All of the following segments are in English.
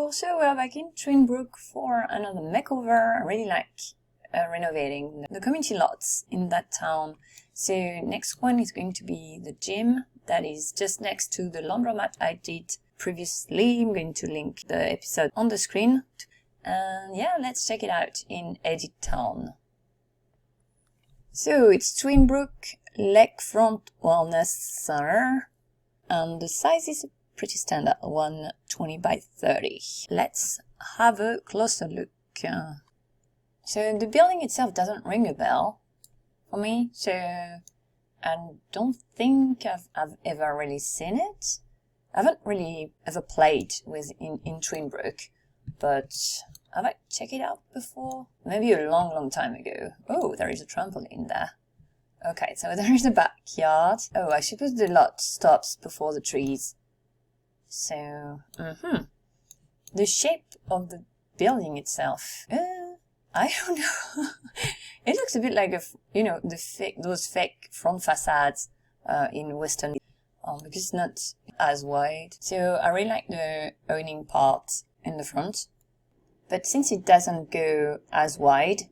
Also, we're back in Twinbrook for another makeover. I really like renovating the community lots in that town. So next one is going to be the gym that is just next to the laundromat I did previously. I'm going to link the episode on the screen. And yeah, let's check it out in Edit Town. So it's Twinbrook Lakefront Wellness Center, and the size is pretty standard, 120 by 30. Let's have a closer look. So the building itself doesn't ring a bell for me, so I don't think I've ever really seen it. I haven't really ever played with in Twinbrook, but have I checked it out before? Maybe a long time ago. Oh, there is a trampoline there. Okay, so there is a backyard. Oh, I suppose the lot stops before the trees. So, the shape of the building itself, I don't know. It looks a bit like those fake front facades in Western, because it's not as wide. So I really like the awning part in the front, but since it doesn't go as wide,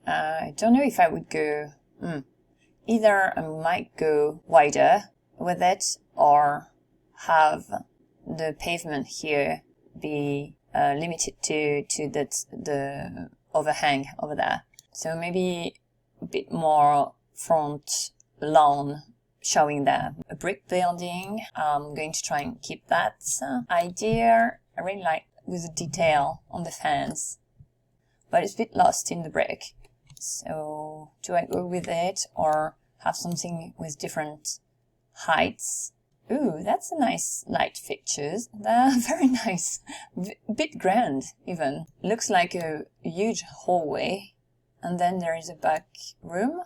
I don't know if I would go. Either I might go wider with it, or have the pavement here be limited to the overhang over there. So maybe a bit more front lawn showing there. A brick building, I'm going to try and keep that idea. I really like with the detail on the fence, but it's a bit lost in the brick. So do I go with it or have something with different heights? Ooh, that's a nice light fixtures. They're very nice. A bit grand, even. Looks like a huge hallway. And then there is a back room.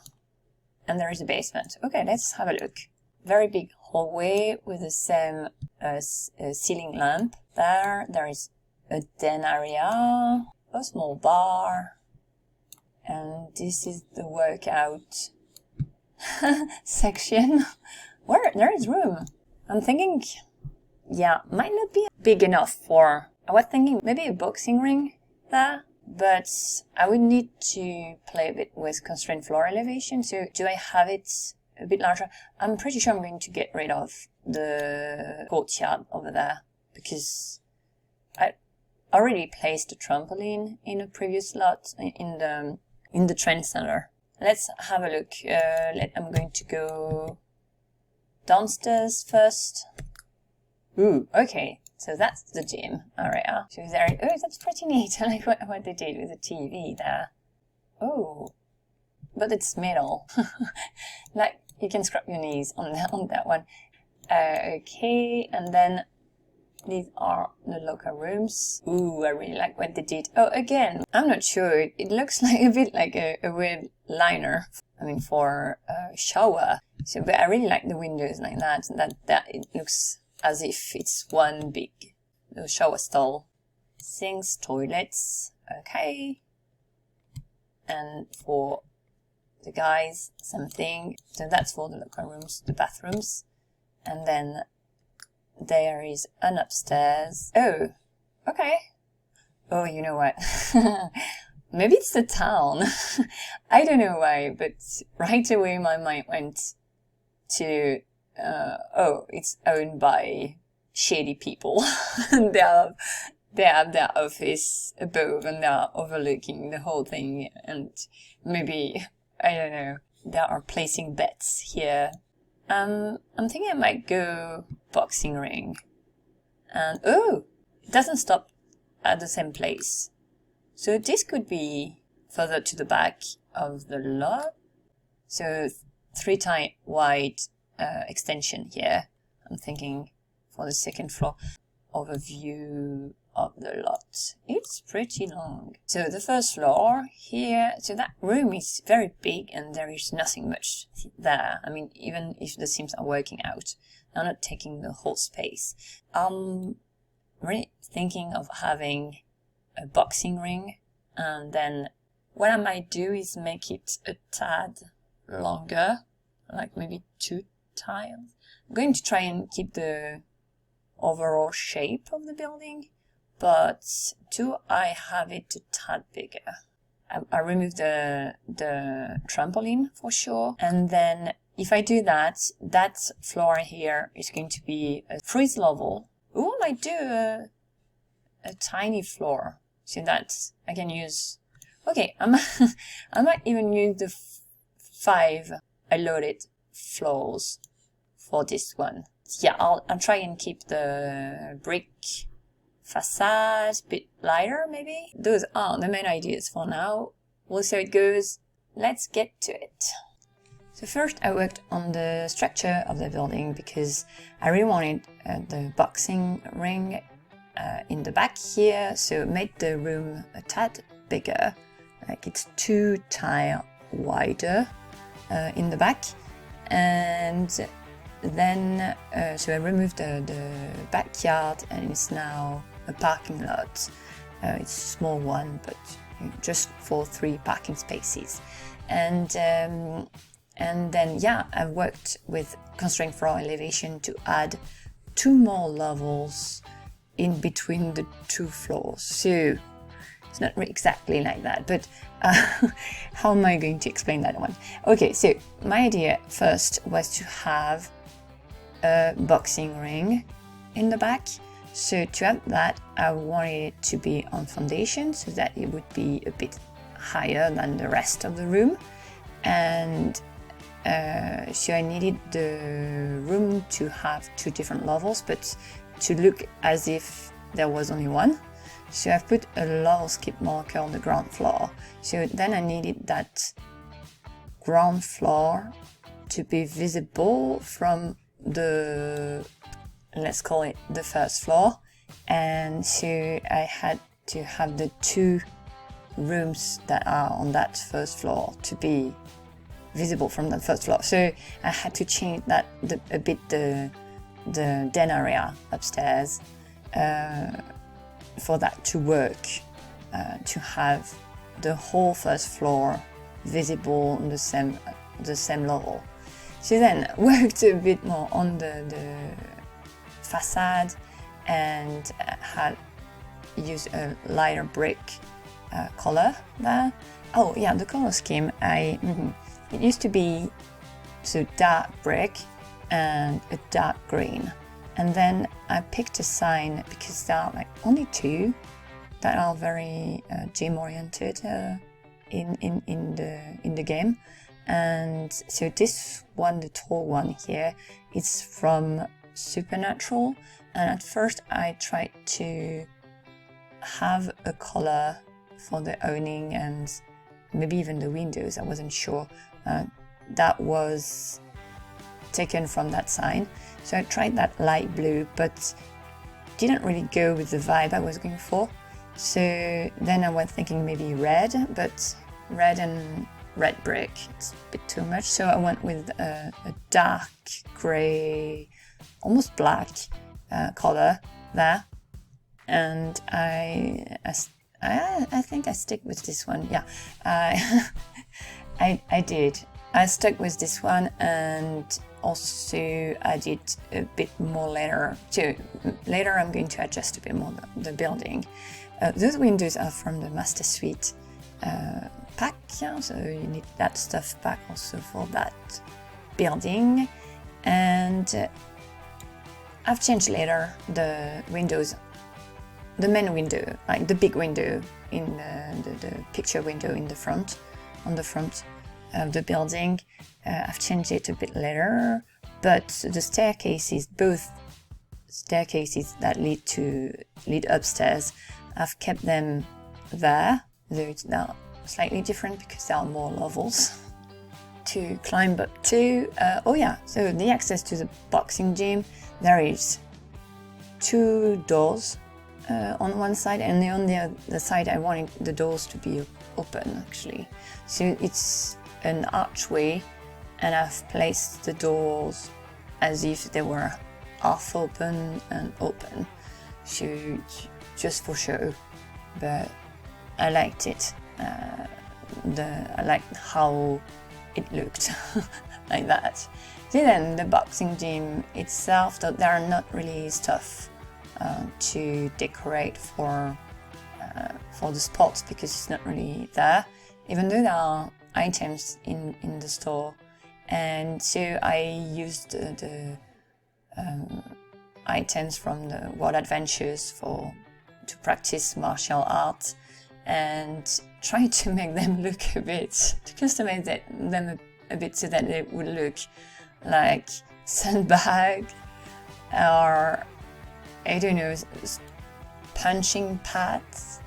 And there is a basement. Okay, let's have a look. Very big hallway with the same ceiling lamp. There is a den area. A small bar. And this is the workout section. Where there is room. I'm thinking, yeah, might not be big enough for, I was thinking maybe a boxing ring there, but I would need to play a bit with constrained floor elevation. So do I have it a bit larger? I'm pretty sure I'm going to get rid of the courtyard over there, because I already placed a trampoline in a previous lot in the trend center. Let's have a look. I'm going to go downstairs first. Ooh, okay. So that's the gym area. So there. Oh, that's pretty neat. I like what they did with the TV there. Oh, but it's metal. Like you can scrub your knees on that one. Okay, and then these are the locker rooms. Ooh, I really like what they did. Oh, again, I'm not sure. It looks like a bit like a weird liner. I mean, for a shower. So, but I really like the windows like that. That it looks as if it's one big shower stall. Sinks, toilets. Okay. And for the guys, something. So that's for the locker rooms, the bathrooms. And then there is an upstairs. Oh, okay. Oh, you know what? Maybe it's the town. I don't know why, but right away my mind went to, it's owned by shady people. They have their office above and they are overlooking the whole thing. And maybe, I don't know, they are placing bets here. I'm thinking I might go boxing ring. And, oh, it doesn't stop at the same place. So this could be further to the back of the lot. So 3 times wide extension here. I'm thinking for the second floor. Overview of the lot. It's pretty long. So the first floor here, so that room is very big and there is nothing much there. I mean, even if the Sims are working out, they're not taking the whole space. I'm really thinking of having a boxing ring, and then what I might do is make it a tad longer, like maybe 2 tiles. I'm going to try and keep the overall shape of the building, but do I have it a tad bigger? I removed the trampoline for sure. And then if I do that, that floor here is going to be a freeze level. Or I might do a tiny floor so that I can use, okay, I might even use the 5 loaded floors for this one. Yeah, I'll try and keep the brick facade a bit lighter, maybe. Those are the main ideas for now. We'll see how it goes. Let's get to it. So first I worked on the structure of the building because I really wanted the boxing ring in the back here, so it made the room a tad bigger, like it's 2 tiles wider in the back. And then so I removed the backyard, and it's now a parking lot. It's a small one, but just for 3 parking spaces. And then yeah, I've worked with constraint floor elevation to add 2 more levels in between the 2 floors. So it's not exactly like that, but how am I going to explain that one? Okay, so my idea first was to have a boxing ring in the back. So to have that, I wanted it to be on foundation so that it would be a bit higher than the rest of the room. And so I needed the room to have 2 different levels, but to look as if there was only one. So I've put a level skip marker on the ground floor. So then I needed that ground floor to be visible from the, let's call it the first floor. And so I had to have the 2 rooms that are on that first floor to be visible from that first floor. So I had to change that a bit, the den area upstairs for that to work, to have the whole first floor visible on the same level. So then worked a bit more on the facade and had used a lighter brick color there. Oh yeah, the color scheme, it used to be so dark brick and a dark green. And then I picked a sign because there are like only 2 that are very gym oriented in the game. And so this one, the tall one here, it's from Supernatural. And at first I tried to have a color for the awning and maybe even the windows. I wasn't sure. That was taken from that sign. So I tried that light blue, but didn't really go with the vibe I was going for. So then I went thinking maybe red, but red and red brick, it's a bit too much. So I went with a dark grey, almost black color there. And I think I stick with this one. Yeah, I did. I stuck with this one, and also added a bit more later. So later I'm going to adjust a bit more the building. Those windows are from the Master Suite pack, yeah, so you need that stuff back also for that building. And I've changed later the windows, the main window, like the big window in the picture window in the front, on the front of the building. I've changed it a bit later, but the staircases, both staircases that lead upstairs, I've kept them there, though it's now slightly different because there are more levels to climb up to. Oh yeah, so the access to the boxing gym, there is 2 doors on one side, and on the other side I wanted the doors to be open actually. So it's an archway, and I've placed the doors as if they were half open and open, so just for show, but I liked it. I liked how it looked like that. So then the boxing gym itself, there are not really stuff to decorate for the spots, because it's not really there, even though there are items in the store. And so I used the items from the World Adventures to practice martial arts and try to make them look to customize them a bit so that they would look like sandbag or, I don't know, punching pads,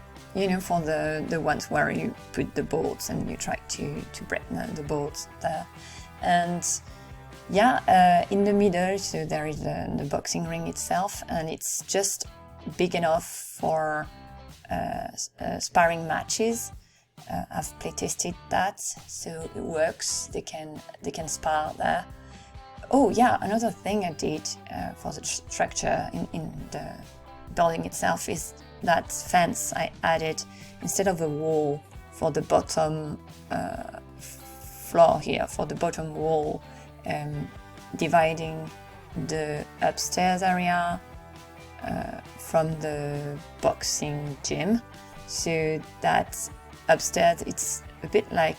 for the ones where you put the boards and you try to break the boards there. And in the middle, so there is the boxing ring itself, and it's just big enough for sparring matches. I've playtested that, so it works. They can spar there. Oh yeah, another thing I did for the structure in the building itself is that fence I added instead of a wall for the bottom floor here, for the bottom wall, dividing the upstairs area from the boxing gym, so that upstairs it's a bit like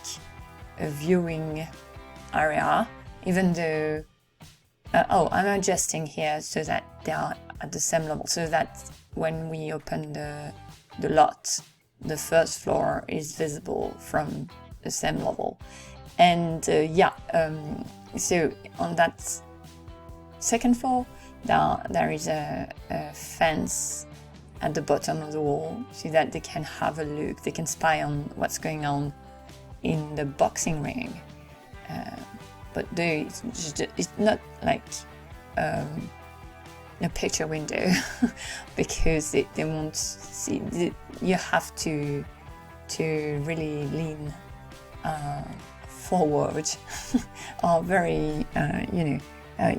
a viewing area, even though I'm adjusting here so that they are at the same level, so that when we open the lot, the first floor is visible from the same level. And so on that second floor, there is a fence at the bottom of the wall, so that they can have a look, they can spy on what's going on in the boxing ring. But it's not like a picture window because they won't see. You have to really lean forward or very, you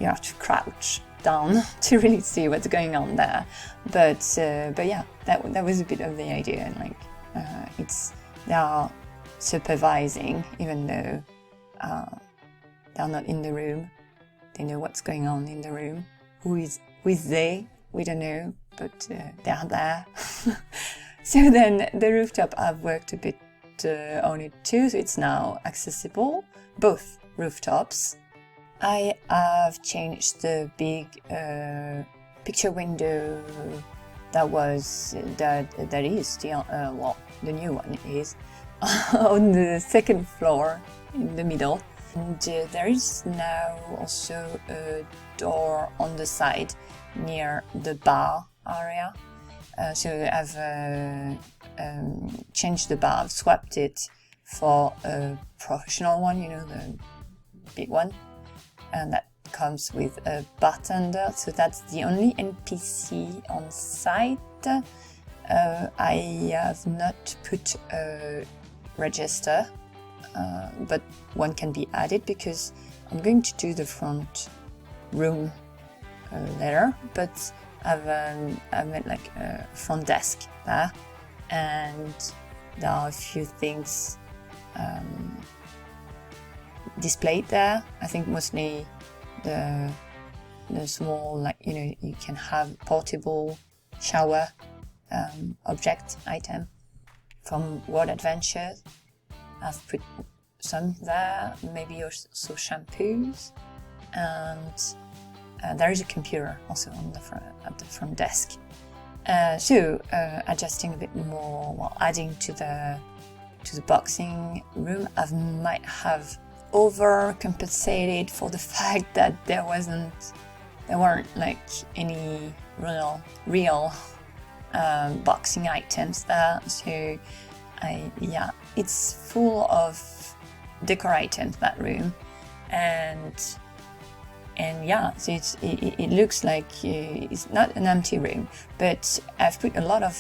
have to crouch down to really see what's going on there. But yeah, that was a bit of the idea. Like they are supervising, even though they're not in the room. They know what's going on in the room. Who is they? We don't know, but they're there. So then the rooftop, I've worked a bit on it too, so it's now accessible, both rooftops. I have changed the big picture window that is still, the new one is on the second floor in the middle. And there is now also a door on the side near the bar area. So I've changed the bar, I've swapped it for a professional one, the big one. And that comes with a bartender, so that's the only NPC on site. I have not put a register, but one can be added because I'm going to do the front room later, but I've made like a front desk there, and there are a few things displayed there. I think mostly the small, like, you can have portable shower object item from World Adventures. I've put some there, maybe also shampoos, and there is a computer also at the front desk. So adjusting a bit more, adding to the boxing room, I might have overcompensated for the fact that there weren't like any real boxing items there. So it's full of decor items, that room, and so it looks like it's not an empty room, but I've put a lot of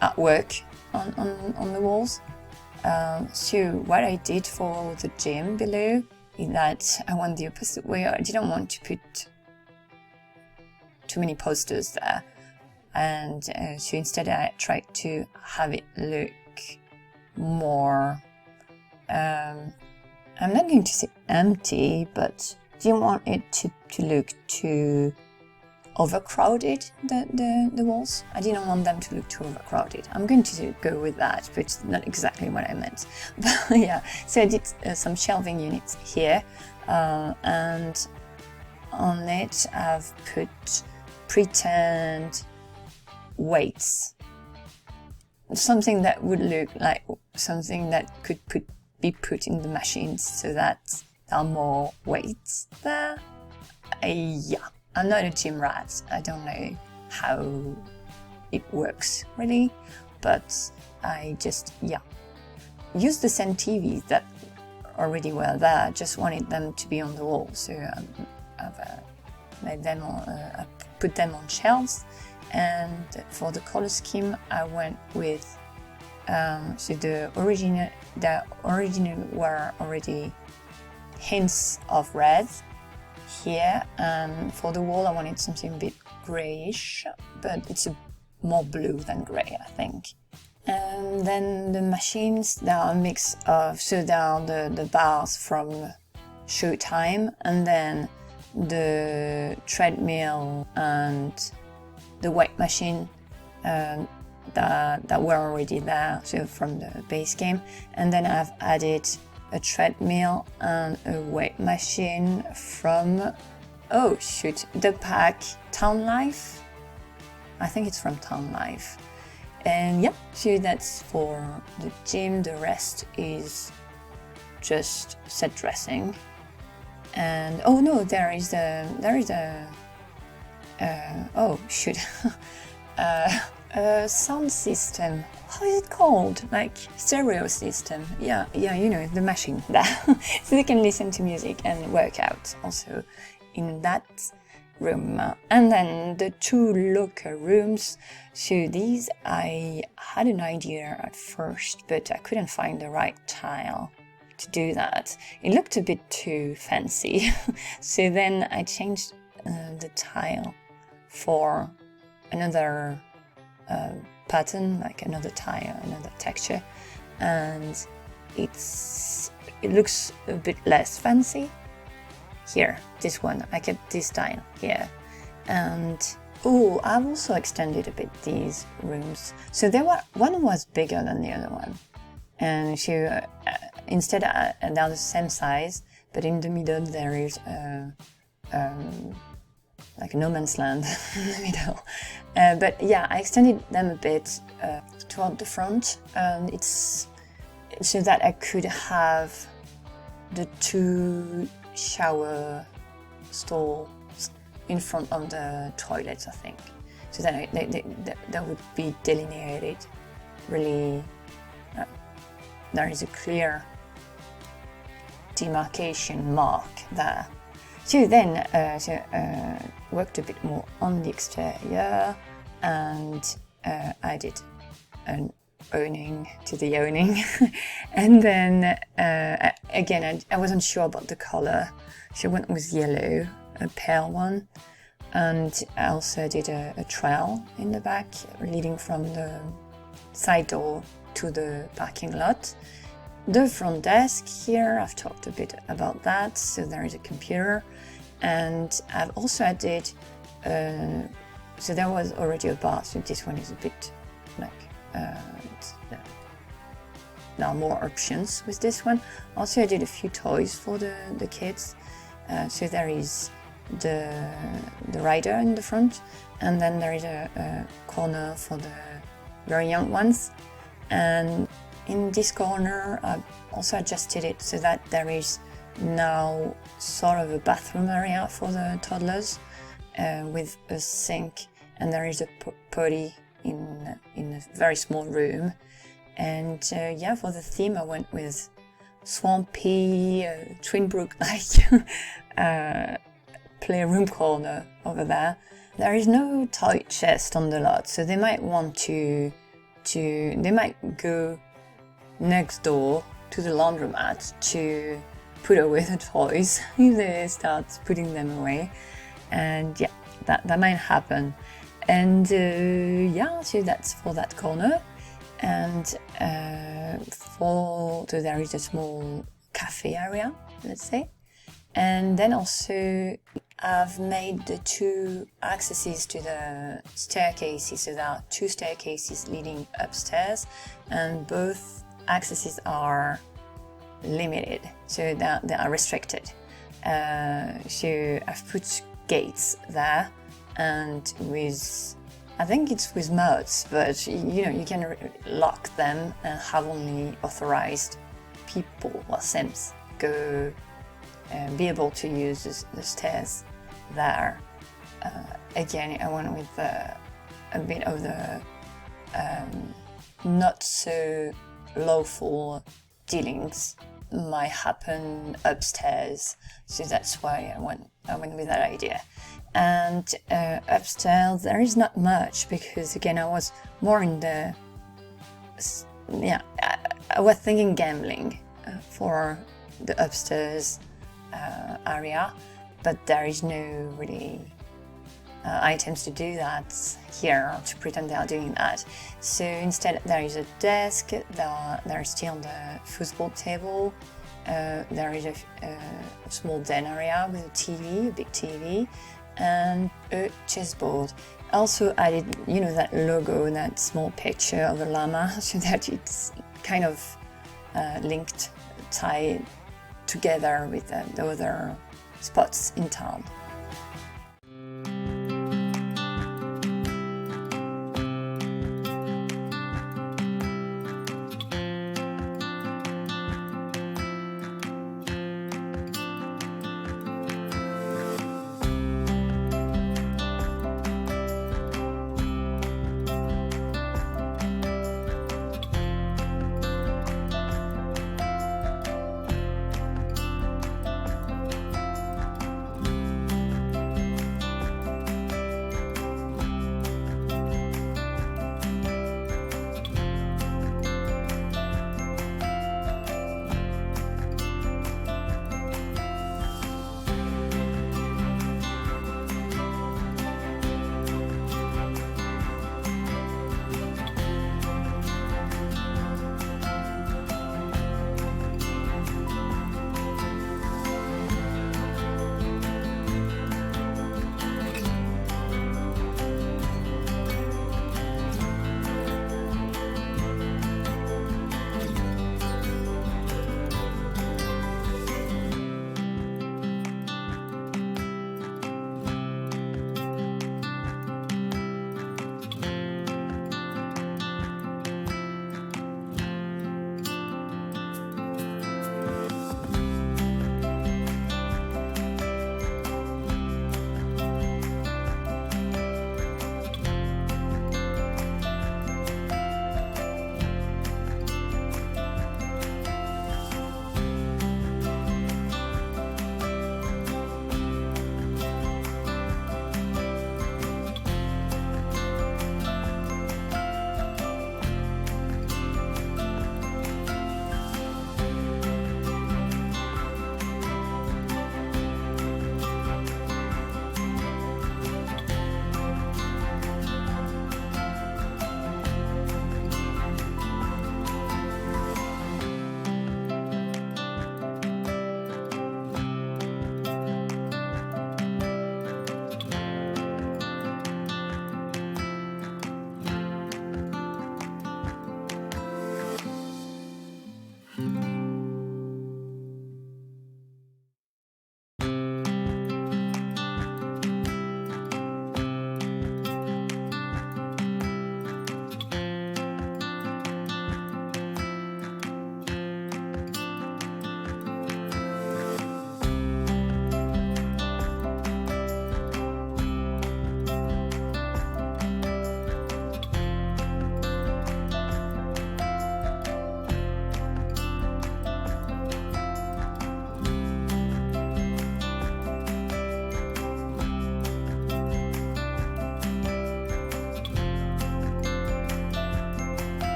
artwork on the walls. So what I did for the gym below is that I went the opposite way. I didn't want to put too many posters there, and so instead I tried to have it look more, I'm not going to say empty, but didn't want it to look too overcrowded, the walls. I didn't want them to look too overcrowded. I'm going to go with that, but it's not exactly what I meant. But yeah, so I did some shelving units here, and on it I've put pretend weights. Something that would look like something that could be put in the machines so that there are more weights there. Yeah, I'm not a gym rat. I don't know how it works really, but I just, use the same TVs that already were there. I just wanted them to be on the wall, so I've made them I put them on shelves. And for the color scheme, I went with so the original were already hints of red here, and for the wall I wanted something a bit grayish, but it's more blue than grey, I think. And then the machines, they are a mix of, so they are the bars from Showtime, and then the treadmill and the weight machine that were already there, so from the base game. And then I've added a treadmill and a weight machine from, the pack Town Life. I think it's from Town Life. And yeah, so that's for the gym. The rest is just set dressing. And there is a sound system. How is it called? Like stereo system. Yeah, you know, the machine there. So they can listen to music and work out also in that room. And then the 2 locker rooms. So these, I had an idea at first, but I couldn't find the right tile to do that. It looked a bit too fancy. So then I changed the tile for another pattern, like another tile, another texture, and it looks a bit less fancy. Here, this one, I kept this tile here. And I've also extended a bit these rooms. So one was bigger than the other one, and so instead they're the same size, but in the middle there is like a no man's land in the middle. But yeah, I extended them a bit toward the front, and it's so that I could have the 2 shower stalls in front of the toilets, I think. So then that would be delineated really. There is a clear demarcation mark there. So then worked a bit more on the exterior, and added an awning to the awning. And then again, I wasn't sure about the color, so I went with yellow, a pale one. And I also did a trail in the back leading from the side door to the parking lot. The front desk here, I've talked a bit about that, so there is a computer. And I've also added, so there was already a bar, so this one is a bit like, there are more options with this one. Also I did a few toys for the kids. So there is the rider in the front, and then there is a corner for the very young ones. And in this corner, I've also adjusted it so that there is now sort of a bathroom area for the toddlers, with a sink, and there is a potty in a very small room. And for the theme I went with swampy, Twinbrook like playroom corner over there. There is no toy chest on the lot, so they might want they might go next door to the laundromat to put away the toys if they start putting them away. And yeah, that might happen. And so that's for that corner. And so there is a small cafe area, let's say. And then also I've made the 2 accesses to the staircases, so there are 2 staircases leading upstairs, and both accesses are limited, so they are restricted. So I've put gates there, and I think it's with mods, but you can lock them and have only authorized people or SIMS be able to use the stairs there. Again, I went with a bit of the not so lawful dealings might happen upstairs, so that's why I went with that idea. And upstairs there is not much, because again I was more in the I was thinking gambling for the upstairs area, but there is no really items to do that here, to pretend they are doing that. So instead there is a desk, there is still the football table, there is a small den area with a big TV, and a chessboard. Also added, that logo, that small picture of a llama, so that it's kind of tied together with the other spots in town.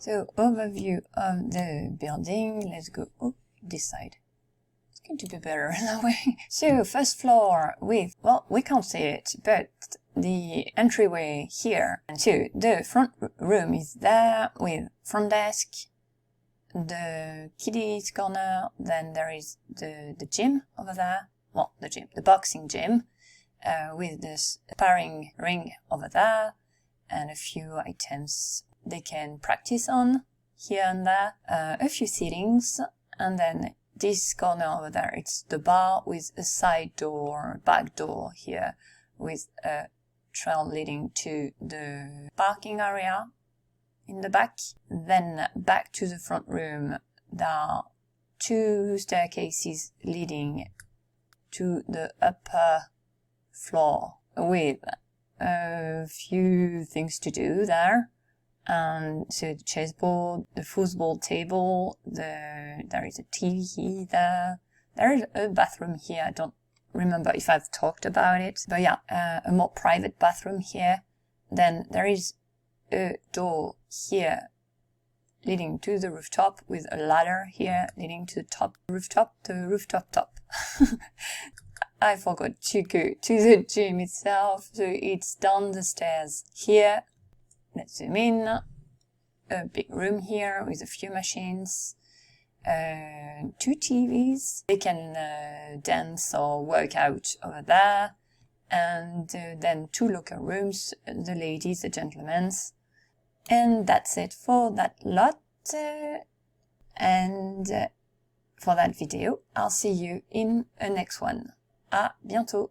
So overview of the building. Let's go this side. It's going to be better that way. So first floor with, well, we can't see it, but the entryway here. And so the front room is there with front desk, the kiddies corner, then there is the gym over there. Well, the boxing gym, with this sparring ring over there, and a few items they can practice on here and there, a few seatings, and then this corner over there, it's the bar with a side door, back door here, with a trail leading to the parking area in the back. Then back to the front room, there are 2 staircases leading to the upper floor with a few things to do there. And so the chessboard, the foosball table, there is a TV there. There is a bathroom here. I don't remember if I've talked about it, but yeah, a more private bathroom here. Then there is a door here leading to the rooftop with a ladder here leading to the rooftop top. I forgot to go to the gym itself, so it's down the stairs here. Let's zoom in. A big room here with a few machines, 2 TVs. They can dance or work out over there. And then 2 locker rooms, the ladies, the gentlemen's. And that's it for that lot. And for that video, I'll see you in a next one. À bientôt!